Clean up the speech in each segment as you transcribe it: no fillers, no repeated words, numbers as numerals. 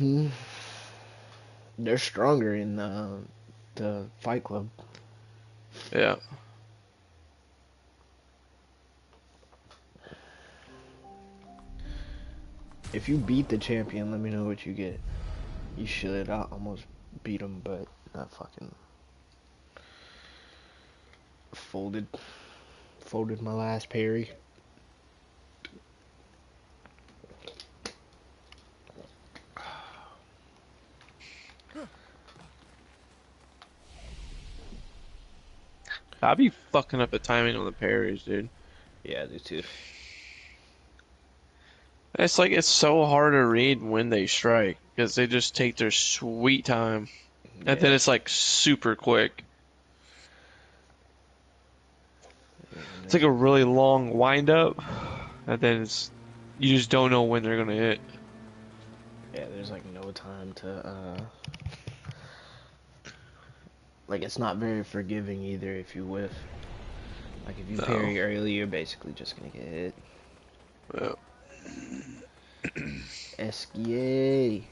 Mhm. They're stronger in the Fight Club. Yeah. If you beat the champion, let me know what you get. You should. I almost beat him, but not fucking folded. Folded my last parry. I'd be fucking up the timing on the parries, dude. Yeah, I do too. It's like it's so hard to read when they strike because they just take their sweet time, and then Yeah. it's like super quick. Yeah, It's like a really long wind up, and then it's you just don't know when they're gonna hit. yeah, there's like no time to like it's not very forgiving either if you whiff. Like if you No. parry early, you're basically just gonna get hit. Yeah. Esquier.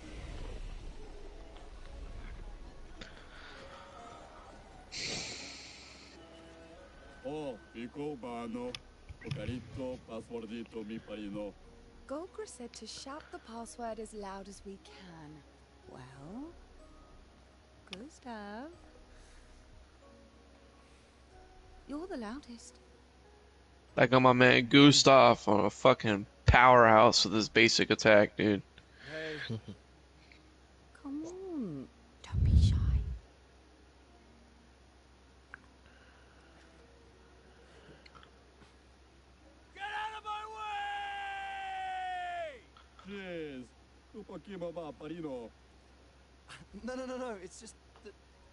Gokra said to shout the password as loud as we can. Well, Gustav, you're the loudest. Like on my man Gustav on a fucking powerhouse with his basic attack, dude. Hey. Come on, don't be shy. Get out of my way! No.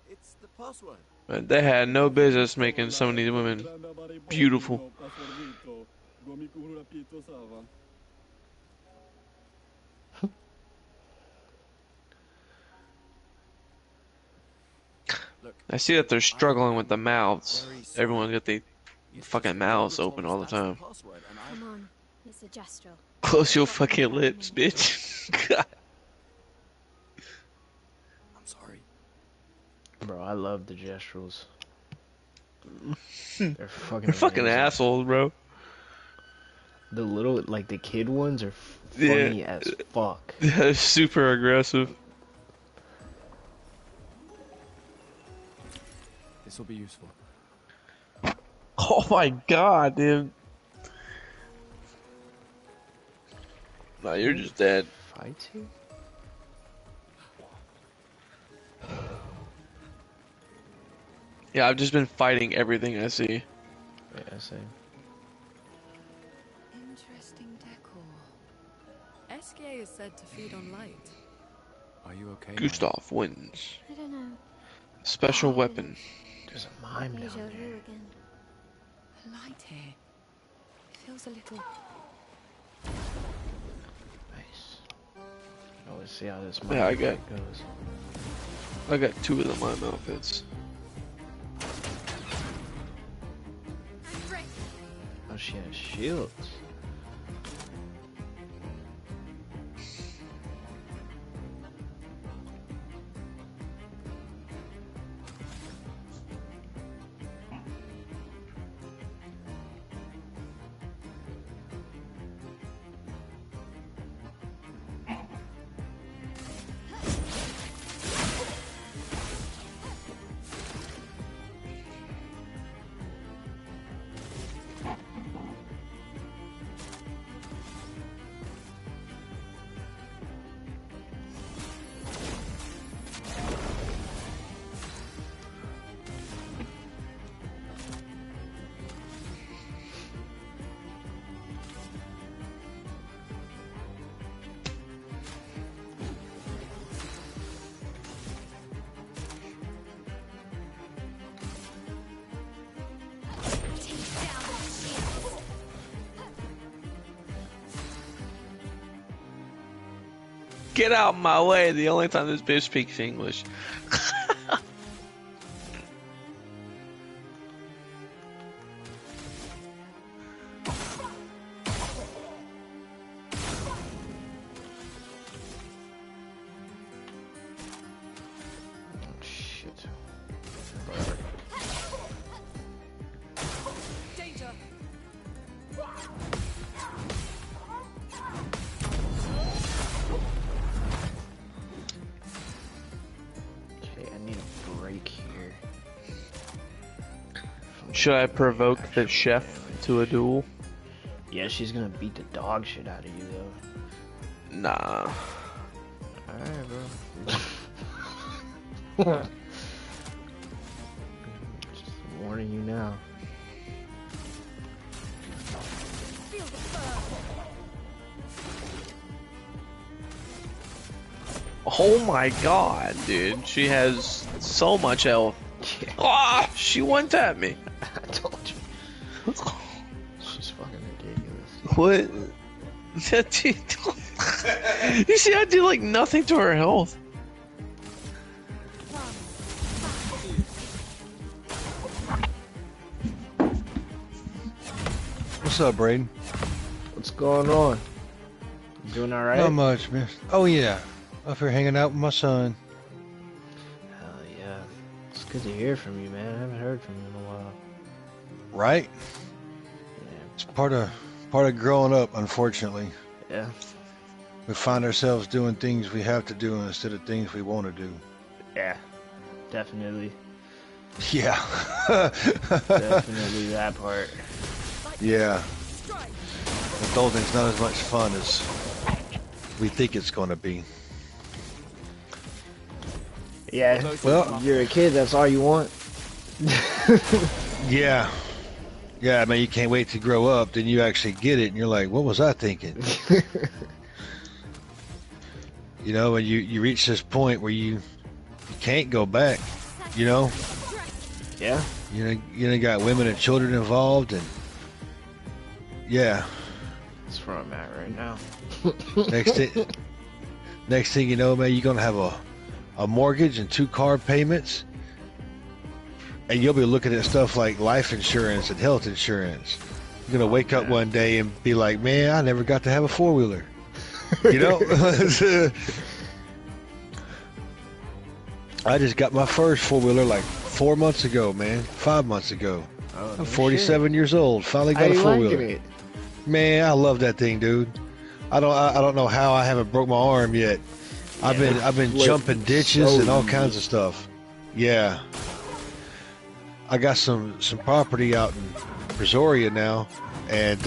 It's the password. But they had no business making some of these women beautiful. Look, I see that they're I have struggling with the I'm mouths. very sorry. Everyone got the It's just fucking mouths Gokra told open us all the that's the time. password, and Come on, it's a gestural. Close your What could fucking that lips, mean? bitch. God. I'm sorry. Bro, I love the gestrals. They're fucking They're fucking amazing. assholes, bro. The little, like the kid ones are Yeah. funny as fuck. They're super aggressive. This will be useful. Oh my god, dude. No, you're just dead. Fights here? Yeah, I've just been fighting everything I see. Yeah, same. Interesting decor. Eskier is said to feed on light. Are you okay, Maya? Gustav wins. I don't know. Special weapon. There's a mime down Deja vu there. again. The light here. It feels a little. Nice. Oh, let's see how this Yeah, mime fight goes. I got two of the mime outfits. Oh, she has shields. Get out my way, the only time this bitch speaks English. Should I provoke the chef to a duel? Yeah, she's gonna beat the dog shit out of you though. Nah. Alright, bro. Just warning you now. Oh my god, dude. She has so much health. Yeah, Ah, she one-tapped me. I told you. She's fucking ridiculous. What? You see, I do like nothing to her health. What's up, Braden? What's going on? You doing alright? Not much, man. Oh yeah, up here hanging out with my son. Hell yeah. It's good to hear from you, man. I haven't heard from you in a while. Right? It's part of growing up, unfortunately. Yeah. We find ourselves doing things we have to do instead of things we want to do. Yeah. Definitely. Yeah. Definitely that part. Yeah. Adulting's not as much fun as we think it's going to be. Yeah. Well, You're a kid, that's all you want. yeah. Yeah, I mean, you can't wait to grow up, then you actually get it, and you're like, what was I thinking? You know, when you reach this point where you can't go back, you know? Yeah. You know, got women and children involved, and yeah. That's where I'm at right now. Next thing you know, man, you're gonna have a mortgage and 2 car payments, and you'll be looking at stuff like life insurance and health insurance. You're gonna wake up one day and be like, man, I never got to have a 4-wheeler. You know? I just got my first 4-wheeler like 4 months ago, man. 5 months ago. Oh, I'm 47 years old. Finally How got a you 4-wheeler. liking it? Man, I love that thing, dude. I don't know how I haven't broke my arm yet. I've been flip jumping ditches so and all easy. kinds of stuff. Yeah. I got some property out in Brazoria now, and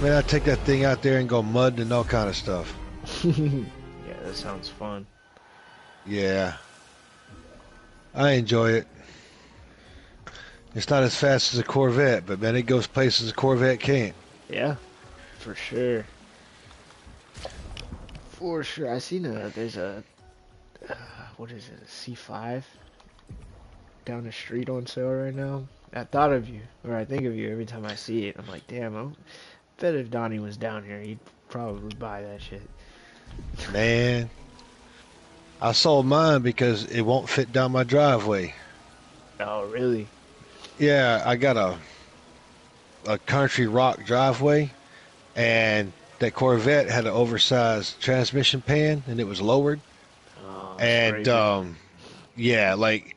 man, I take that thing out there and go mudding and all kind of stuff. Yeah, that sounds fun. Yeah. I enjoy it. It's not as fast as a Corvette, but man, it goes places a Corvette can't. Yeah, for sure. For sure. I seen there's a, what is it, a C5 down the street on sale right now. I thought of you, or I think of you every time I see it. I'm like, damn, I bet if Donnie was down here, he'd probably buy that shit. Man, I sold mine because it won't fit down my driveway. Oh, really? Yeah, I got a country rock driveway, and that Corvette had an oversized transmission pan, and it was lowered. Oh, And crazy. yeah, like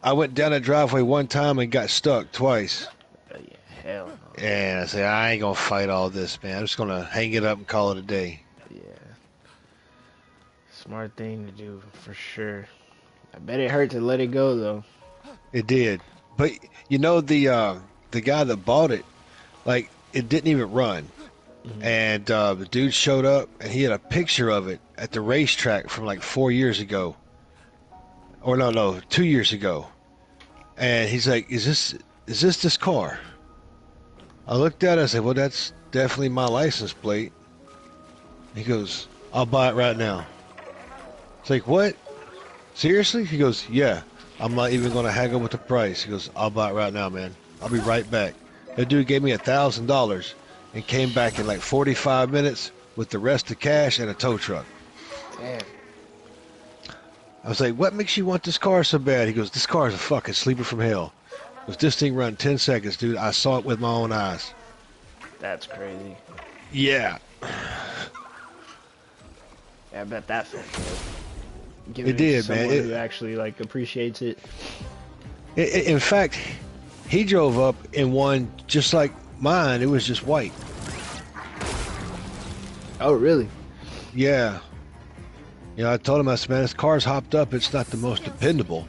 I went down that driveway one time and got stuck twice. Yeah, hell no. And I said, I ain't gonna fight all this, man. I'm just gonna hang it up and call it a day. Yeah. Smart thing to do, for sure. I bet it hurt to let it go, though. It did. But you know, the guy that bought it, like, it didn't even run. And the dude showed up and he had a picture of it at the racetrack from like 4 years ago. Or no, 2 years ago. And he's like, is this car? I looked at it, I said, well, that's definitely my license plate. He goes, I'll buy it right now. It's like, what? Seriously? He goes, yeah. I'm not even going to haggle with the price. He goes, I'll buy it right now, man. I'll be right back. That dude gave me $1,000 and came back in like 45 minutes with the rest of cash and a tow truck. Damn. I was like, what makes you want this car so bad? He goes, this car is a fucking sleeper from hell. He goes, this thing run 10 seconds, dude. I saw it with my own eyes. That's crazy. Yeah. Yeah, I bet that felt good. Giving It did, to someone man. who actually, like, appreciates it. In fact, he drove up in one just like mine. It was just white. Oh, really? Yeah. You know, I told him, I said, man, this car's hopped up. It's not the most dependable.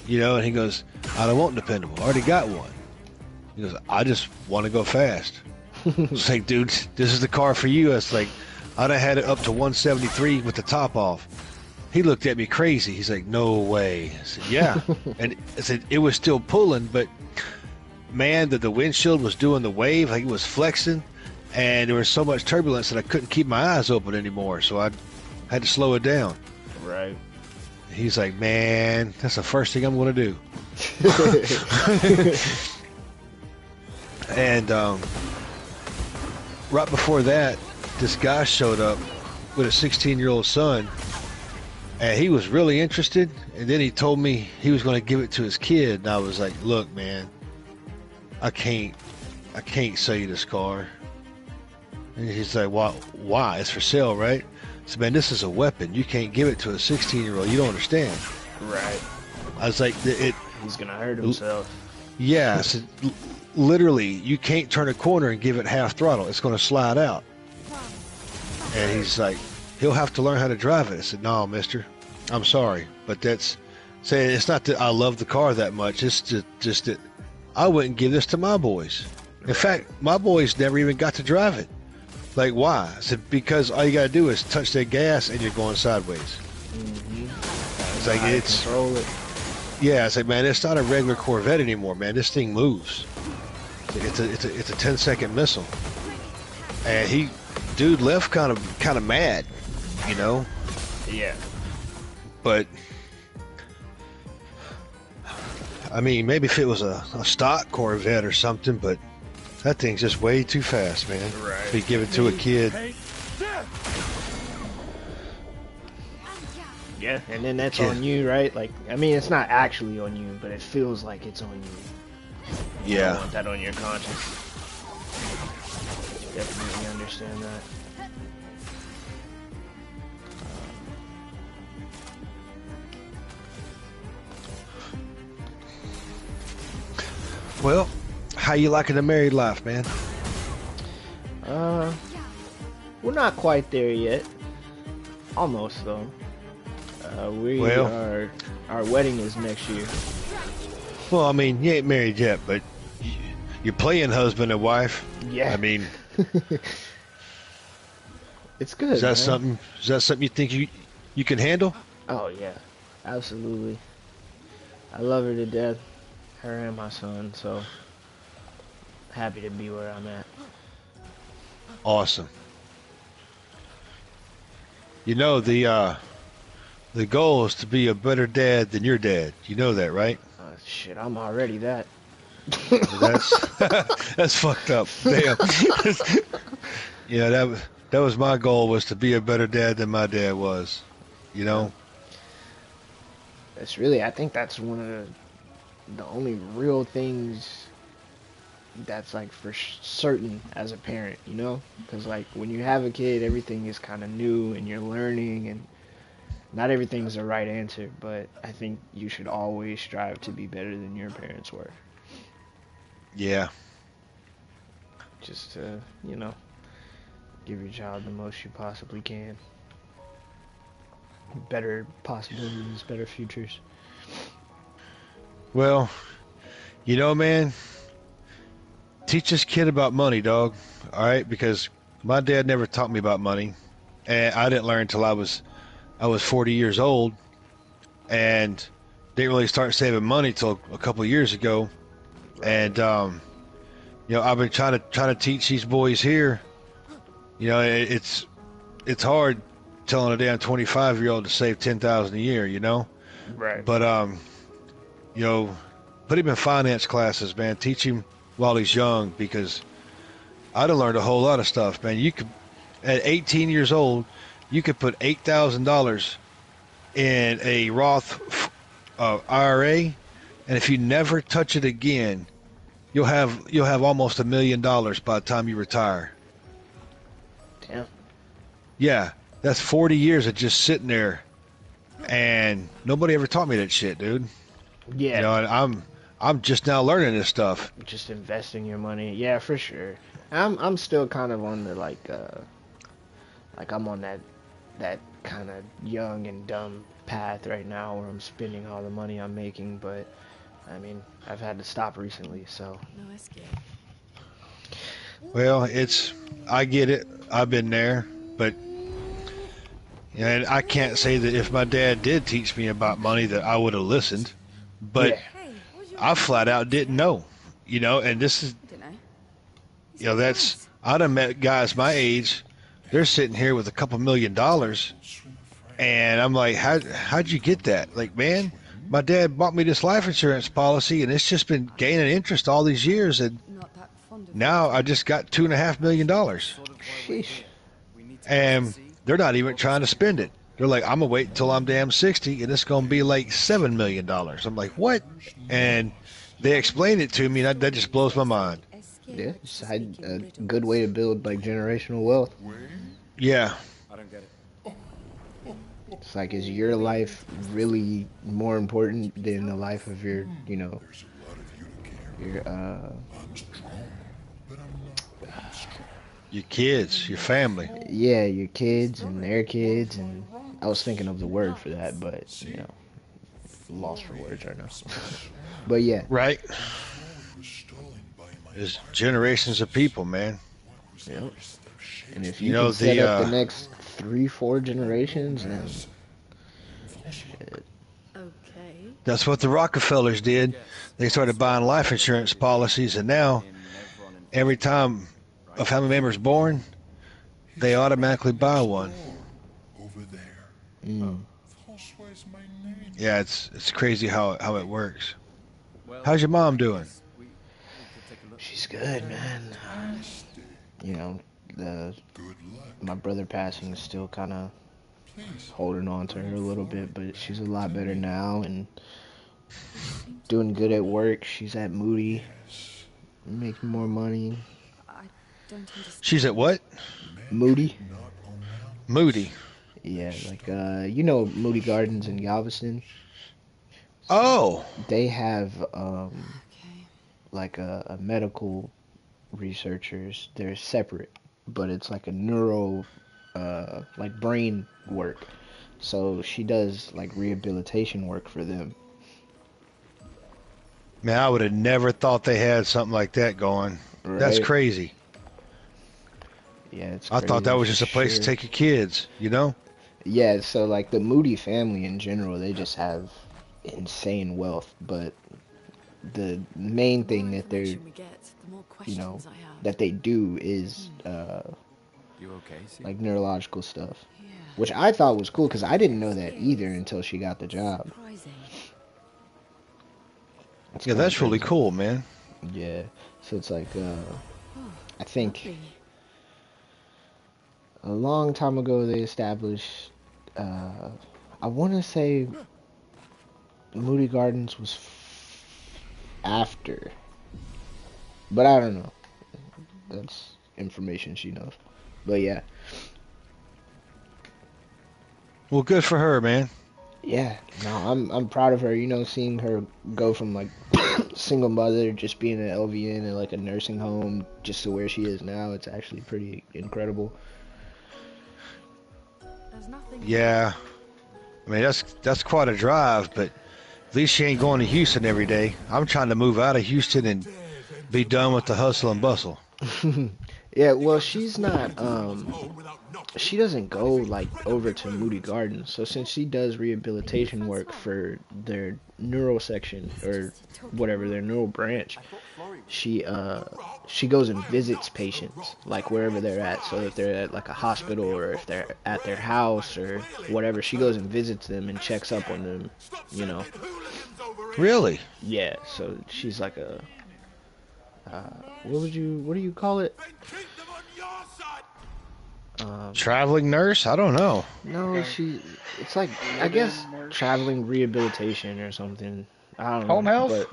You know, and he goes, I don't want dependable. I already got one. He goes, I just want to go fast. It's like, dude, this is the car for you. It's like, I done had it up to 173 with the top off. He looked at me crazy. He's like, no way. I said, yeah. And I said, it was still pulling, but man, the windshield was doing the wave, like it was flexing, and there was so much turbulence that I couldn't keep my eyes open anymore, so I had to slow it down. Right. He's like, man, that's the first thing I'm going to do. And right before that, this guy showed up with a 16-year-old son, and he was really interested, and then he told me he was going to give it to his kid, and I was like, look, man, I can't sell you this car. And he's like, why? It's for sale, right? I said, man, this is a weapon. You can't give it to a 16-year-old. You don't understand. Right. I was like, He's gonna hurt himself. yeah, I said, literally, you can't turn a corner and give it half throttle. It's going to slide out. And he's like, he'll have to learn how to drive it. I said, no, mister, I'm sorry. But it's not that I love the car that much. It's just that I wouldn't give this to my boys. In fact, my boys never even got to drive it. Like, why? I said, because all you got to do is touch that gas and you're going sideways. Mm-hmm. It's like, it's... Control it. Yeah, I said, man, it's not a regular Corvette anymore, man. This thing moves. It's a 10-second missile. And dude left kind of mad, you know. Yeah. But I mean, maybe if it was a stock Corvette or something, but that thing's just way too fast, man. Right. If you give it to a kid. Yeah, and then that's Yeah. on you, right? Like, I mean, it's not actually on you, but it feels like it's on you. You Yeah. don't want that on your conscience. Definitely understand that. Well, how you liking the married life, man? We're not quite there yet. Almost though. Our wedding is next year. Well, I mean, you ain't married yet, but you're playing husband and wife. Yeah. I mean, It's good. is that man. something? Is that something you think you can handle? Oh yeah, absolutely. I love her to death, her and my son. So happy to be where I'm at. Awesome. You know, the goal is to be a better dad than your dad. You know that, right? Shit, I'm already that. That's fucked up. Damn. Yeah, that was my goal, was to be a better dad than my dad was. You know? I think that's one of the only real things that's like for certain as a parent, you know? Because like when you have a kid, everything is kind of new and you're learning, and not everything's the right answer, but I think you should always strive to be better than your parents were. Yeah. Just to, you know, give your child the most you possibly can. Better possibilities, better futures. Well, you know, man, teach this kid about money, dog. All right? Because my dad never taught me about money, and I didn't learn until I was 40 years old, and didn't really start saving money till a couple of years ago. And you know, I've been trying to teach these boys here. You know, it's hard telling a damn 25-year-old to save $10,000 a year. You know, Right. but you know, put him in finance classes, man. Teach him while he's young, because I done learned a whole lot of stuff, man. You could, at 18 years old, you could put $8,000 in a Roth IRA, and if you never touch it again, you'll have almost $1 million by the time you retire. Damn. Yeah, that's 40 years of just sitting there, and nobody ever taught me that shit, dude. Yeah. You know, and I'm just now learning this stuff. Just investing your money. Yeah, for sure. I'm still kind of on the like I'm on that kind of young and dumb path right now where I'm spending all the money I'm making, but I mean, I've had to stop recently, so. No escape. Well, I get it. I've been there, but and I can't say that if my dad did teach me about money that I would have listened, but Yeah. Hey, what's your I flat out didn't know. And this is, I don't know. that's, I done met guys my age. They're sitting here with a couple $1,000,000, and I'm like, how'd you get that? Like, man, my dad bought me this life insurance policy, and it's just been gaining interest all these years, and Not that fond of now I just got $2.5 million, Sheesh. and they're not even trying to spend it. They're like, I'm gonna wait until I'm damn 60, and it's gonna be like $7 million. I'm like, what? And they explained it to me, and that just blows my mind. Yeah, it's a good way to build like generational wealth. Yeah. I don't get it. It's like, is your life really more important than the life of your, your Your kids, your family. yeah, your kids and their kids, and I was thinking of the word for that, but lost for words right now. But yeah, Right? There's generations of people, man. yep. And if You you know, can set up the, the next 3-4 generations, then Okay. That's what the Rockefellers did. They started buying life insurance policies, and now every time a family member is born, they automatically buy one. Over there. mm, François is my name. Yeah, it's crazy how it works. Well, How's your mom doing? we could take a look. she's good, man. The Good luck. my brother passing is still kind of Please. holding on to her a little bit, but she's a lot better now and doing good at work. She's at Moody, making more money. I don't understand. She's at what? Moody? Moody. Yeah, like Moody Gardens in Galveston. Oh, They have Okay. like a medical researchers. They're separate, but it's like a neuro, like brain work. So she does like rehabilitation work for them. man, I would have never thought they had something like that going. That's Right? crazy. Yeah, it's I thought that crazy was for just a place to sure. take your kids, Yeah, so like the Moody family in general, they just have insane wealth, but the main thing that they're, We get, the more questions I have. that they do is You okay? See? like neurological stuff, Yeah. which I thought was cool because I didn't know that either until she got the job. Surprising. It's Yeah, kinda that's really crazy. cool, man. Yeah, so it's like Oh, I think lovely. a long time ago they established, I want to say Moody Gardens was after, but I don't know. That's information she knows. But yeah, Well, good for her, man. yeah. No, I'm proud of her. Seeing her go from like single mother, just being an LVN in like a nursing home, just to where she is now. It's actually pretty incredible. There's nothing. Yeah. I mean, that's quite a drive, but at least she ain't going to Houston every day. I'm trying to move out of Houston and be done with the hustle and bustle. Yeah, well, she's not, she doesn't go, like, over to Moody Gardens. So since she does rehabilitation work for their neural section, or whatever, their neural branch, she goes and visits patients, like, wherever they're at. So if they're at, like, a hospital, or if they're at their house, or whatever, she goes and visits them and checks up on them. Really? Yeah, so she's like a, what do you call it? Traveling nurse? I don't know. No, it's like, I guess, traveling rehabilitation or something. I don't know. Home health? But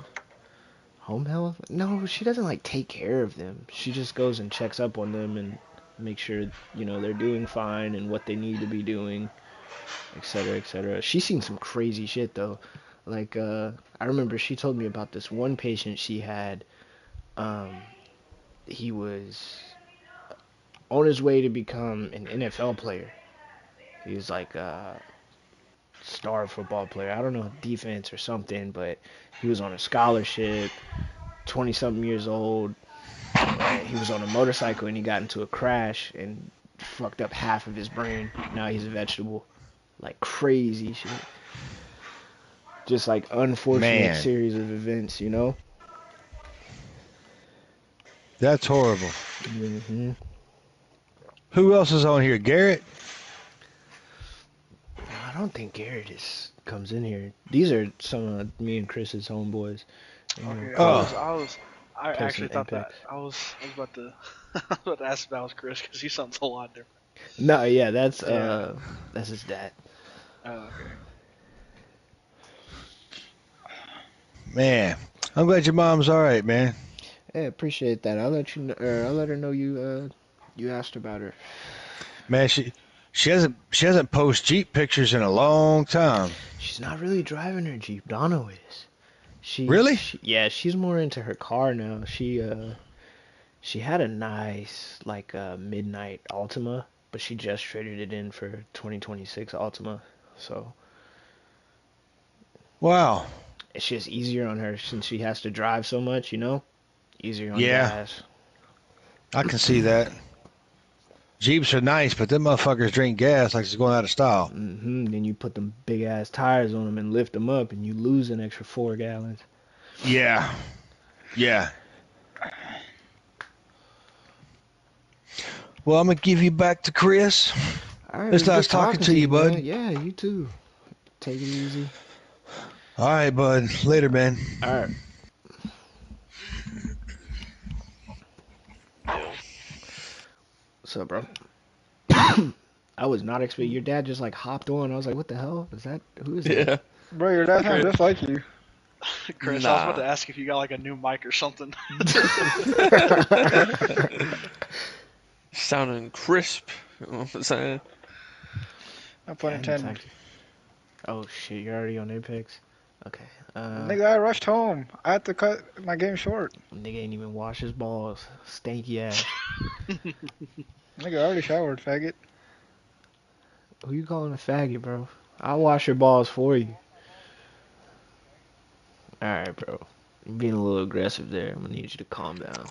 home health? No, she doesn't like take care of them. She just goes and checks up on them and makes sure, they're doing fine and what they need to be doing, etc., etc. She's seen some crazy shit though. Like, I remember she told me about this one patient she had. He was on his way to become an NFL player. He was like star football player. I don't know, defense or something, but he was on a scholarship, 20 something years old. And he was on a motorcycle and he got into a crash and fucked up half of his brain. Now he's a vegetable. Like crazy shit. Just like unfortunate Man. series of events, you know? That's horrible. hmm Who else is on here? Garrett? I don't think Garrett comes in here. These are some of me and Chris's homeboys. Okay, Oh. I Play actually some thought that Apex. I was about to I was about to ask if that was Chris because he sounds a lot different. No, yeah, that's Yeah. that's his dad. Oh, okay. Man, I'm glad your mom's all right, man. Yeah, appreciate that. I'll let you know, I'll let her know you asked about her. Man, she hasn't posted Jeep pictures in a long time. She's not really driving her Jeep. Donna is. Really? Yeah, she's more into her car now. She had a nice like midnight Altima, but she just traded it in for 2026 Altima. So Wow. it's just easier on her since she has to drive so much, you know? Easier on Yeah. gas. I can see that. Jeeps are nice, but them motherfuckers drink gas like it's going out of style. Then you put them big ass tires on them and lift them up, and you lose an extra 4 gallons. Yeah. Yeah. Well, I'm going to give you back to Chris. All right, It's it was nice good talking to you, bud. man. Yeah, you too. Take it easy. All right, bud. Later, man. All right. What's up, bro? I was not expecting your dad just like hopped on. I was like, what the hell? Who is that? Yeah. Bro, your dad sounds just like you. Chris, I was about Nah. to ask if you got like a new mic or something. Sounding crisp. You know what I'm saying? No pun intended. Thank you. Oh shit, you're already on Apex? Okay. Nigga, I rushed home. I had to cut my game short. Nigga ain't even wash his balls. Stanky ass. Nigga, I already showered, faggot. Who you calling a faggot, bro? I'll wash your balls for you. Alright, bro. You're being a little aggressive there. I'm gonna need you to calm down.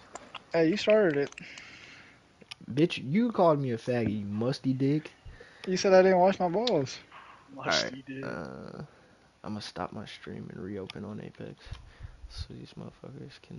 Hey, you started it. Bitch, you called me a faggot, you musty dick. You said I didn't wash my balls. Musty dude. I'm gonna stop my stream and reopen on Apex. So these motherfuckers can